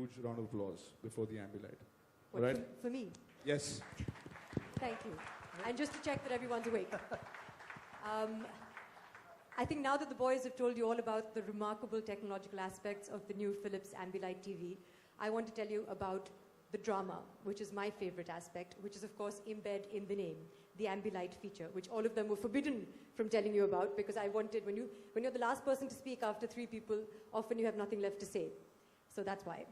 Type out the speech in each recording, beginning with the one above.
huge round of applause before the Ambilight. What, Right? for me? Yes. Thank you. And just to check that everyone's awake. I think now that the boys have told you all about the remarkable technological aspects of the new Philips Ambilight TV, I want to tell you about the drama, which is my favorite aspect, which is of course embedded in the name, the Ambilight feature, which all of them were forbidden from telling you about because I wanted, when you're the last person to speak after three people, often you have nothing left to say. So that's why.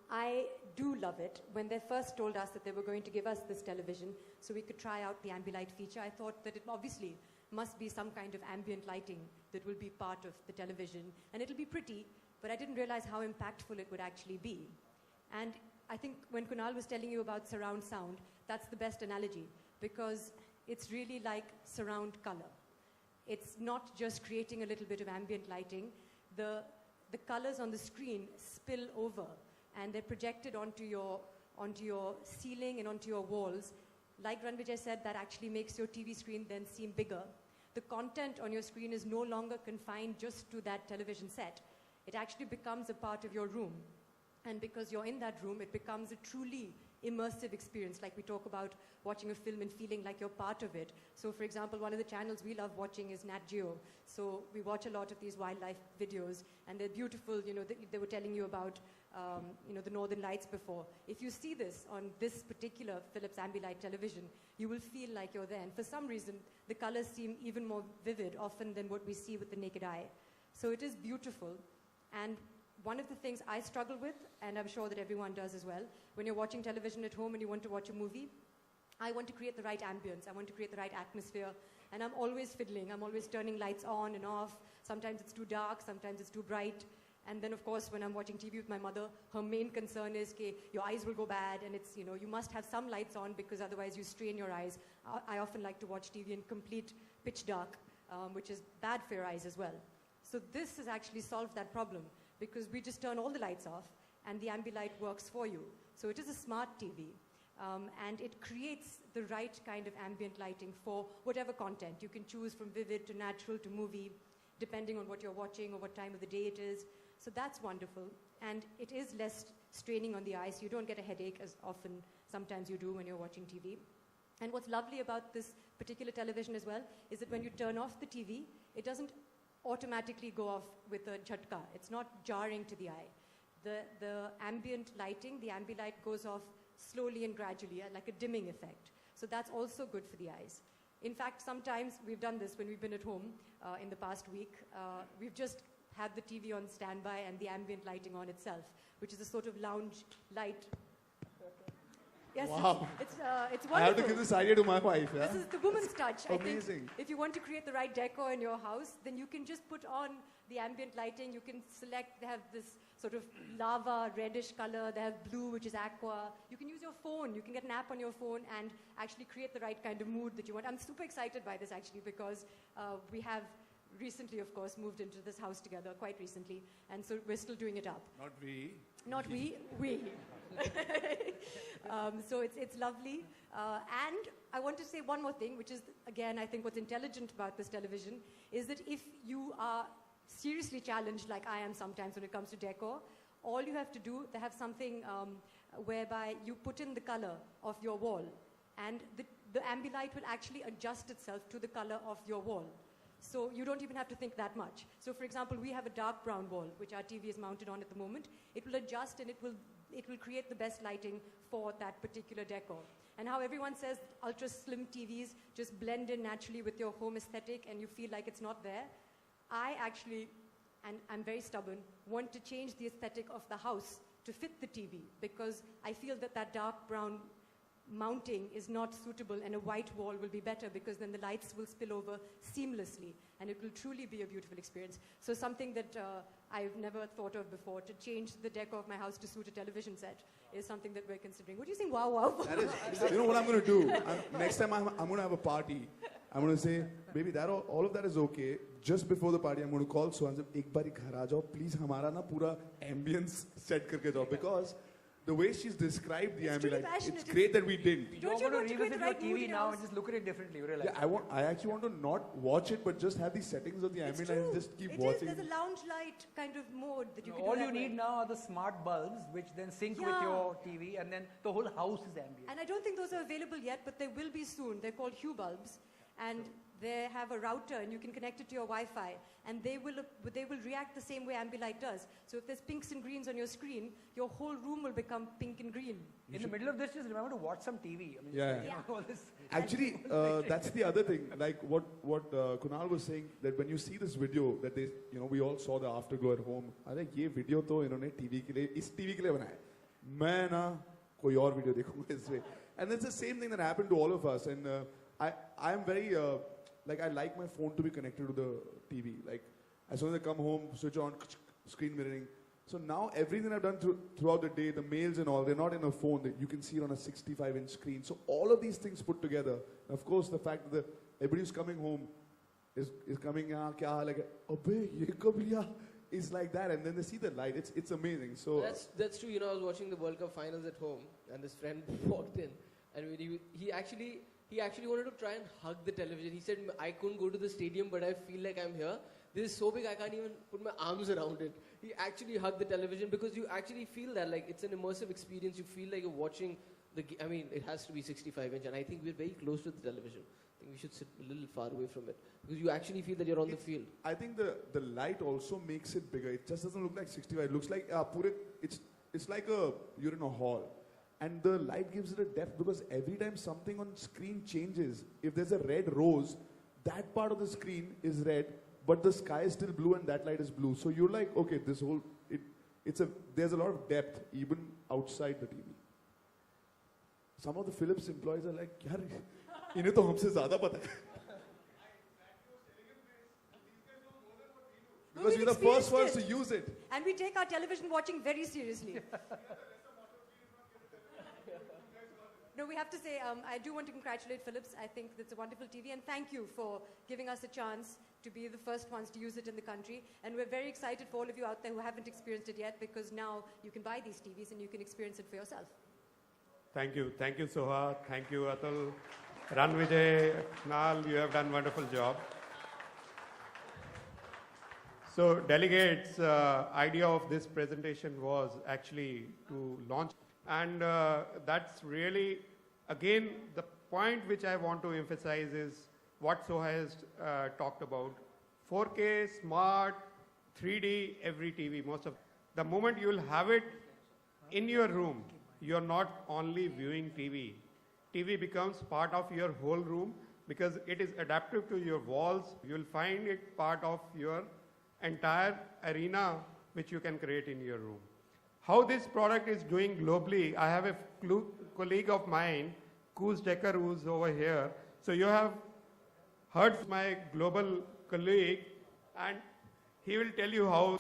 I do love it. When they first told us that they were going to give us this television so we could try out the Ambilight feature, I thought that it obviously must be some kind of ambient lighting that will be part of the television. And it'll be pretty, but I didn't realize how impactful it would actually be. And I think when Kunal was telling you about surround sound, that's the best analogy because it's really like surround color. It's not just creating a little bit of ambient lighting. The colors on the screen spill over and they're projected onto your ceiling and onto your walls. Like Ranvijay said, that actually makes your TV screen then seem bigger. The content on your screen is no longer confined just to that television set. It actually becomes a part of your room. And because you're in that room, it becomes a truly immersive experience, like we talk about watching a film and feeling like you're part of it. So for example, one of the channels we love watching is Nat Geo. So we watch a lot of these wildlife videos and they're beautiful. You know, they were telling you about the Northern Lights before. If you see this on this particular Philips Ambilight television, you will feel like you're there. And for some reason, the colors seem even more vivid often than what we see with the naked eye. So it is beautiful. And one of the things I struggle with, and I'm sure that everyone does as well, when you're watching television at home and you want to watch a movie, I want to create the right ambience. I want to create the right atmosphere. And I'm always fiddling. I'm always turning lights on and off. Sometimes it's too dark. Sometimes it's too bright. And then, of course, when I'm watching TV with my mother, her main concern is that your eyes will go bad. And it's, you must have some lights on because otherwise you strain your eyes. I often like to watch TV in complete pitch dark, which is bad for your eyes as well. So this has actually solved that problem, because we just turn all the lights off and the Ambilight works for you. So it is a smart TV and it creates the right kind of ambient lighting for whatever content. You can choose from vivid to natural to movie, depending on what you're watching or what time of the day it is. So that's wonderful. And it is less straining on the eyes. You don't get a headache as often sometimes you do when you're watching TV. And what's lovely about this particular television as well is that when you turn off the TV, it doesn't automatically go off with a jhatka. It's not jarring to the eye. The ambient lighting, the Ambilight goes off slowly and gradually, like a dimming effect. So that's also good for the eyes. In fact, sometimes we've done this when we've been at home in the past week. We've just had the TV on standby and the ambient lighting on itself, which is a sort of lounge light. Yes, wow. It's wonderful. I have to give this idea to my wife. Yeah? This is the woman's touch. Amazing. I think if you want to create the right decor in your house, then you can just put on the ambient lighting. You can select, they have this sort of lava reddish color. They have blue, which is aqua. You can use your phone. You can get an app on your phone and actually create the right kind of mood that you want. I'm super excited by this actually because we have recently, of course, moved into this house together, quite recently. And so we're still doing it up. Not we. Not we. So it's lovely. And I want to say one more thing, which is, again, I think what's intelligent about this television is that if you are seriously challenged, like I am sometimes when it comes to decor, all you have to do, they have something whereby you put in the color of your wall, and the Ambilight will actually adjust itself to the color of your wall. So you don't even have to think that much. So for example, we have a dark brown wall, which our TV is mounted on at the moment. It will adjust and it will create the best lighting for that particular decor. And how everyone says ultra slim TVs just blend in naturally with your home aesthetic and you feel like it's not there. I actually, and I'm very stubborn, want to change the aesthetic of the house to fit the TV because I feel that that dark brown mounting is not suitable and a white wall will be better because then the lights will spill over seamlessly and it will truly be a beautiful experience. So something that I've never thought of before, to change the decor of my house to suit a television set, is something that we're considering. What do you think? Wow, wow. That is, you know what I'm going to do? Next time I'm going to have a party. I'm going to say, baby, all of that is okay. Just before the party, I'm going to call Suhan, ek bari ghar aa jao, please hamara na pura ambience set karke jao, because the way she's described the It's truly Ambilight, passionate. it's great that we didn't. Don't you want to want to create revisit the your right mood TV in now your and house? just look at it differently. You realize? Yeah, I actually want to not watch it, but just have the settings of the It's Ambilight and true. just keep It watching. is. There's a lounge light kind of mode that you can All do you that need with. now are the smart bulbs, which then sync with Yeah. your TV, and then the whole house is ambient. And I don't think those are available yet, but they will be soon. They're called Hue bulbs, and they have a router, and you can connect it to your Wi-Fi, and they will react the same way Ambilight does. So if there's pinks and greens on your screen, your whole room will become pink and green. In the middle of this, just remember to watch some TV. I mean, Yeah. you know, all this. Actually, that's the other thing. Like what Kunal was saying, that when you see this video, that they, we all saw the afterglow at home. अरे ये video तो इन्होंने TV के लिए, इस TV के लिए बनाया. मैं ना कोई और video देखूँगा इसमें. And it's the same thing that happened to all of us. And I am very I like my phone to be connected to the TV. Like as soon as I come home, switch on, screen mirroring. So now everything I've done throughout the day, the mails and all, they're not in a phone. You can see it on a 65-inch screen. So all of these things put together, and of course the fact that everybody who's coming home is coming, kya haal hai? Abbe, ye kab liya? Is like that, and then they see the light. It's amazing. So That's true. I was watching the World Cup finals at home, and this friend walked in, and when he actually wanted to try and hug the television. He said, "I couldn't go to the stadium, but I feel like I'm here. This is so big, I can't even put my arms around it." He actually hugged the television because you actually feel that like it's an immersive experience. You feel like you're watching I mean, it has to be 65-inch, and I think we're very close to the television. I think we should sit a little far away from it because you actually feel that you're on the field. I think the light also makes it bigger. It just doesn't look like 65. It looks like it's like you're in a hall. And the light gives it a depth because every time something on screen changes, if there's a red rose, that part of the screen is red, but the sky is still blue and that light is blue. So you're like, okay, there's a lot of depth even outside the TV. Some of the Philips employees are like, yaar, इन्हें तो हमसे ज़्यादा पता है. Because we're the first ones to use it. And we take our television watching very seriously. No, we have to say, I do want to congratulate Philips. I think it's a wonderful TV, and thank you for giving us a chance to be the first ones to use it in the country. And we're very excited for all of you out there who haven't experienced it yet, because now you can buy these TVs and you can experience it for yourself. Thank you, Soha. Thank you, Atul. Ranvijay, Nal, you have done wonderful job. So, delegates, idea of this presentation was actually to launch, and that's really, again, the point which I want to emphasize is what Soha has talked about. 4K, smart, 3D, every TV, the moment you will have it in your room, you're not only viewing TV. TV becomes part of your whole room because it is adaptive to your walls. You'll find it part of your entire arena which you can create in your room. How this product is doing globally, I have a colleague of mine, Koos Decker, who's over here. So you have heard from my global colleague, and he will tell you how